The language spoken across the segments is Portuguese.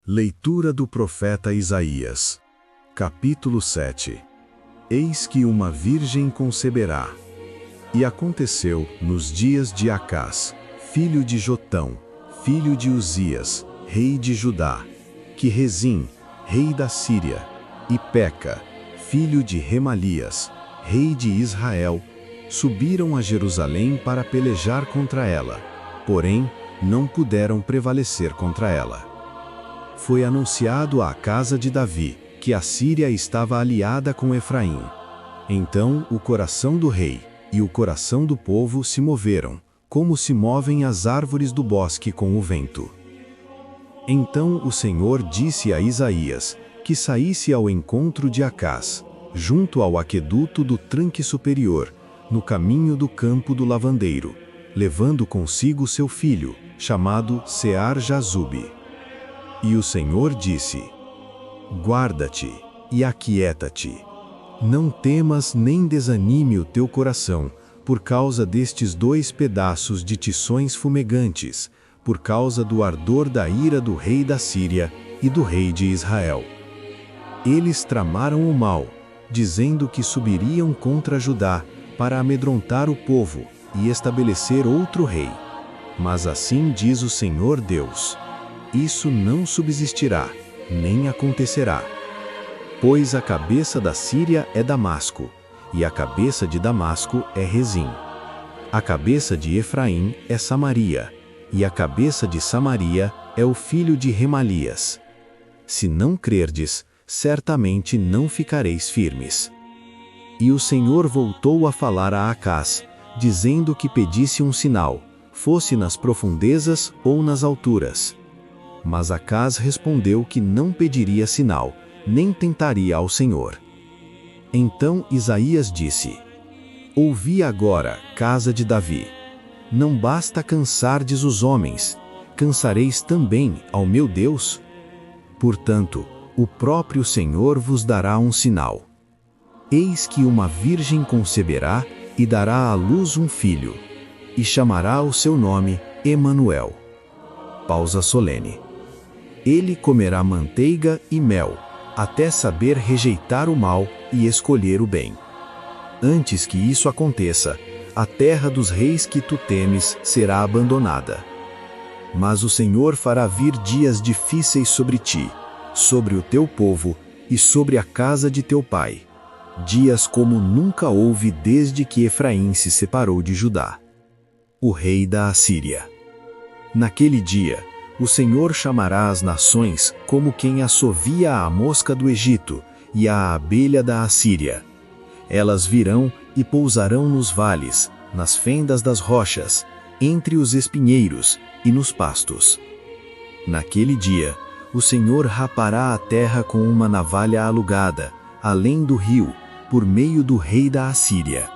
Leitura do profeta Isaías. Capítulo 7. Eis que uma virgem conceberá. E aconteceu, nos dias de Acás, filho de Jotão, filho de Uzias, rei de Judá, que Rezim, rei da Síria, e Peca, filho de Remalias, rei de Israel, subiram a Jerusalém para pelejar contra ela, porém não puderam prevalecer contra ela. Foi anunciado à casa de Davi que a Síria estava aliada com Efraim. Então o coração do rei e o coração do povo se moveram, como se movem as árvores do bosque com o vento. Então o Senhor disse a Isaías que saísse ao encontro de Acás, junto ao aqueduto do tranque superior, no caminho do campo do lavandeiro, levando consigo seu filho, chamado Sear-Jazube. E o Senhor disse: Guarda-te e aquieta-te. Não temas nem desanime o teu coração, por causa destes 2 pedaços de tições fumegantes, por causa do ardor da ira do rei da Síria e do rei de Israel. Eles tramaram o mal, dizendo que subiriam contra Judá para amedrontar o povo e estabelecer outro rei. Mas assim diz o Senhor Deus: isso não subsistirá, nem acontecerá. Pois a cabeça da Síria é Damasco, e a cabeça de Damasco é Rezim. A cabeça de Efraim é Samaria, e a cabeça de Samaria é o filho de Remalias. Se não crerdes, certamente não ficareis firmes. E o Senhor voltou a falar a Acás, dizendo que pedisse um sinal, fosse nas profundezas ou nas alturas. Mas Acás respondeu que não pediria sinal, nem tentaria ao Senhor. Então Isaías disse: Ouvi agora, casa de Davi. Não basta cansardes os homens, cansareis também ao meu Deus? Portanto, o próprio Senhor vos dará um sinal. Eis que uma virgem conceberá e dará à luz um filho, e chamará o seu nome Emanuel. Pausa solene. Ele comerá manteiga e mel, até saber rejeitar o mal e escolher o bem. Antes que isso aconteça, a terra dos reis que tu temes será abandonada. Mas o Senhor fará vir dias difíceis sobre ti, sobre o teu povo e sobre a casa de teu pai, dias como nunca houve desde que Efraim se separou de Judá. O rei da Assíria. Naquele dia, o Senhor chamará as nações como quem assovia a mosca do Egito e a abelha da Assíria. Elas virão e pousarão nos vales, nas fendas das rochas, entre os espinheiros e nos pastos. Naquele dia, o Senhor rapará a terra com uma navalha alugada, além do rio, por meio do rei da Assíria.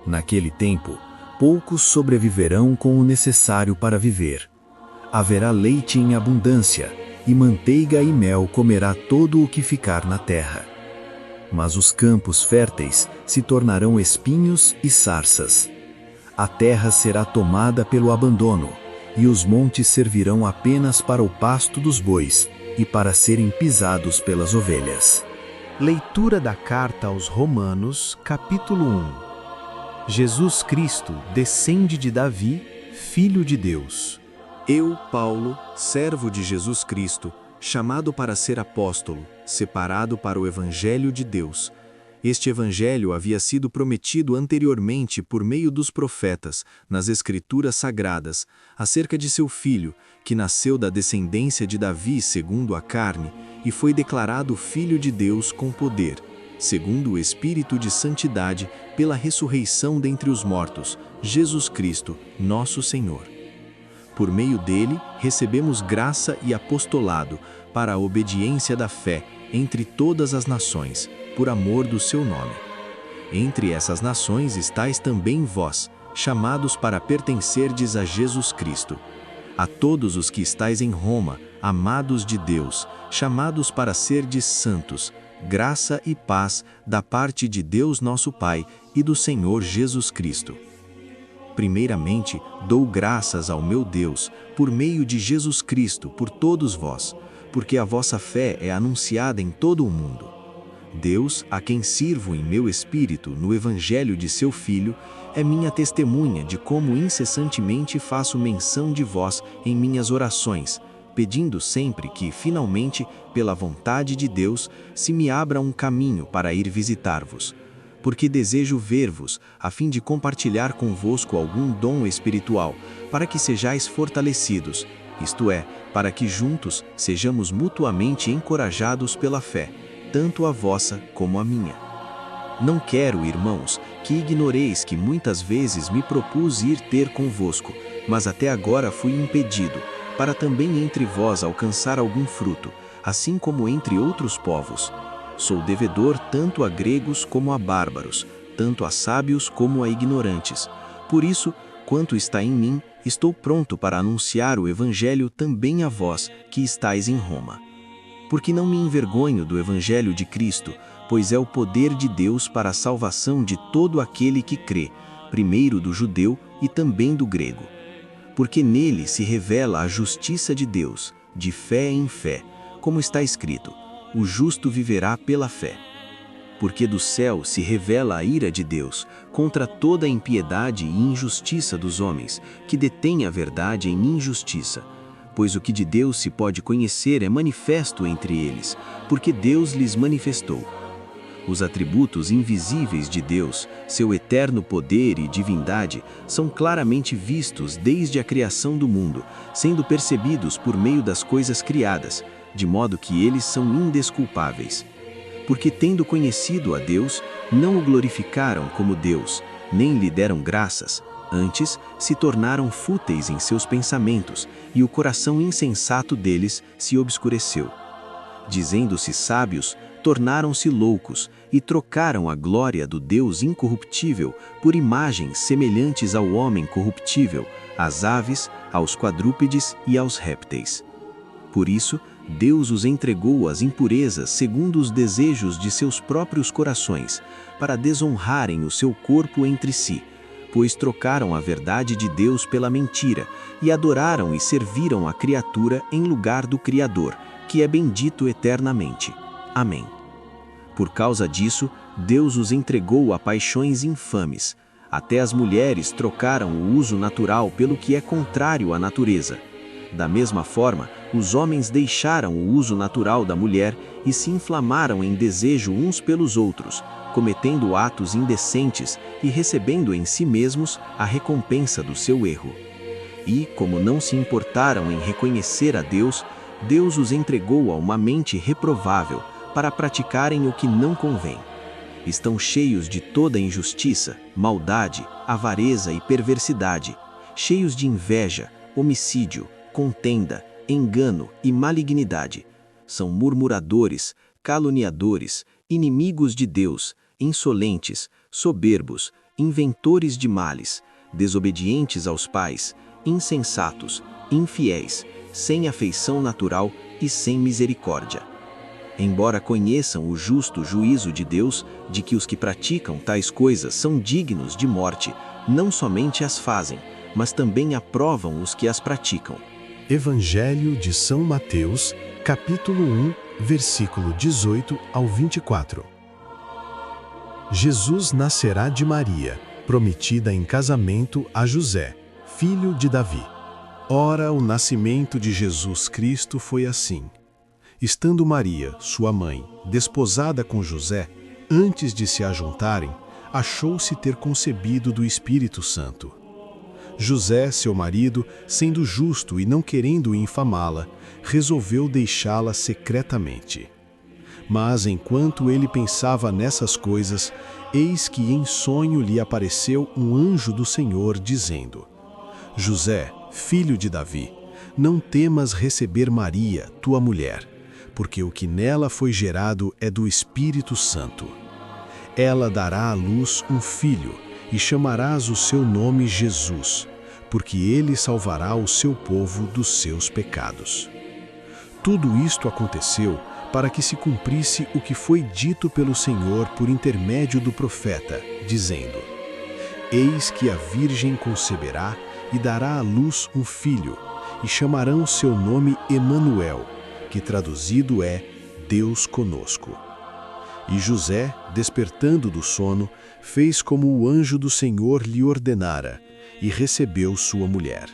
Naquele tempo, poucos sobreviverão com o necessário para viver. Haverá leite em abundância, e manteiga e mel comerá todo o que ficar na terra. Mas os campos férteis se tornarão espinhos e sarças. A terra será tomada pelo abandono, e os montes servirão apenas para o pasto dos bois e para serem pisados pelas ovelhas. Leitura da Carta aos Romanos, capítulo 1. Jesus Cristo descende de Davi, filho de Deus. Eu, Paulo, servo de Jesus Cristo, chamado para ser apóstolo, separado para o Evangelho de Deus. Este Evangelho havia sido prometido anteriormente por meio dos profetas, nas Escrituras Sagradas, acerca de seu filho, que nasceu da descendência de Davi segundo a carne, e foi declarado Filho de Deus com poder, segundo o Espírito de Santidade, pela ressurreição dentre os mortos, Jesus Cristo, nosso Senhor. Por meio dele, recebemos graça e apostolado para a obediência da fé entre todas as nações, por amor do seu nome. Entre essas nações estáis também vós, chamados para pertencerdes a Jesus Cristo. A todos os que estáis em Roma, amados de Deus, chamados para serdes santos, graça e paz da parte de Deus nosso Pai e do Senhor Jesus Cristo. Primeiramente, dou graças ao meu Deus, por meio de Jesus Cristo, por todos vós, porque a vossa fé é anunciada em todo o mundo. Deus, a quem sirvo em meu espírito no Evangelho de seu Filho, é minha testemunha de como incessantemente faço menção de vós em minhas orações, pedindo sempre que, finalmente, pela vontade de Deus, se me abra um caminho para ir visitar-vos. Porque desejo ver-vos, a fim de compartilhar convosco algum dom espiritual, para que sejais fortalecidos, isto é, para que juntos sejamos mutuamente encorajados pela fé, tanto a vossa como a minha. Não quero, irmãos, que ignoreis que muitas vezes me propus ir ter convosco, mas até agora fui impedido, para também entre vós alcançar algum fruto, assim como entre outros povos. Sou devedor tanto a gregos como a bárbaros, tanto a sábios como a ignorantes. Por isso, quanto está em mim, estou pronto para anunciar o Evangelho também a vós, que estáis em Roma. Porque não me envergonho do Evangelho de Cristo, pois é o poder de Deus para a salvação de todo aquele que crê, primeiro do judeu e também do grego. Porque nele se revela a justiça de Deus, de fé em fé, como está escrito: o justo viverá pela fé. Porque do céu se revela a ira de Deus contra toda a impiedade e injustiça dos homens, que detêm a verdade em injustiça. Pois o que de Deus se pode conhecer é manifesto entre eles, porque Deus lhes manifestou. Os atributos invisíveis de Deus, seu eterno poder e divindade, são claramente vistos desde a criação do mundo, sendo percebidos por meio das coisas criadas, de modo que eles são indesculpáveis. Porque tendo conhecido a Deus, não o glorificaram como Deus, nem lhe deram graças, antes se tornaram fúteis em seus pensamentos, e o coração insensato deles se obscureceu. Dizendo-se sábios, tornaram-se loucos, e trocaram a glória do Deus incorruptível por imagens semelhantes ao homem corruptível, às aves, aos quadrúpedes e aos répteis. Por isso, Deus os entregou às impurezas segundo os desejos de seus próprios corações, para desonrarem o seu corpo entre si, pois trocaram a verdade de Deus pela mentira, e adoraram e serviram a criatura em lugar do Criador, que é bendito eternamente. Amém. Por causa disso, Deus os entregou a paixões infames. Até as mulheres trocaram o uso natural pelo que é contrário à natureza. Da mesma forma, os homens deixaram o uso natural da mulher e se inflamaram em desejo uns pelos outros, cometendo atos indecentes e recebendo em si mesmos a recompensa do seu erro. E, como não se importaram em reconhecer a Deus, Deus os entregou a uma mente reprovável para praticarem o que não convém. Estão cheios de toda injustiça, maldade, avareza e perversidade, cheios de inveja, homicídio, contenda, engano e malignidade. São murmuradores, caluniadores, inimigos de Deus, insolentes, soberbos, inventores de males, desobedientes aos pais, insensatos, infiéis, sem afeição natural e sem misericórdia. Embora conheçam o justo juízo de Deus, de que os que praticam tais coisas são dignos de morte, não somente as fazem, mas também aprovam os que as praticam. Evangelho de São Mateus, capítulo 1, versículo 18 ao 24. Jesus nascerá de Maria, prometida em casamento a José, filho de Davi. Ora, o nascimento de Jesus Cristo foi assim. Estando Maria, sua mãe, desposada com José, antes de se ajuntarem, achou-se ter concebido do Espírito Santo. José, seu marido, sendo justo e não querendo infamá-la, resolveu deixá-la secretamente. Mas enquanto ele pensava nessas coisas, eis que em sonho lhe apareceu um anjo do Senhor, dizendo: José, filho de Davi, não temas receber Maria, tua mulher, porque o que nela foi gerado é do Espírito Santo. Ela dará à luz um filho, e chamarás o seu nome Jesus, porque ele salvará o seu povo dos seus pecados. Tudo isto aconteceu para que se cumprisse o que foi dito pelo Senhor por intermédio do profeta, dizendo: Eis que a Virgem conceberá e dará à luz um filho, e chamarão seu nome Emanuel, que traduzido é Deus conosco. E José, despertando do sono, fez como o anjo do Senhor lhe ordenara, e recebeu sua mulher.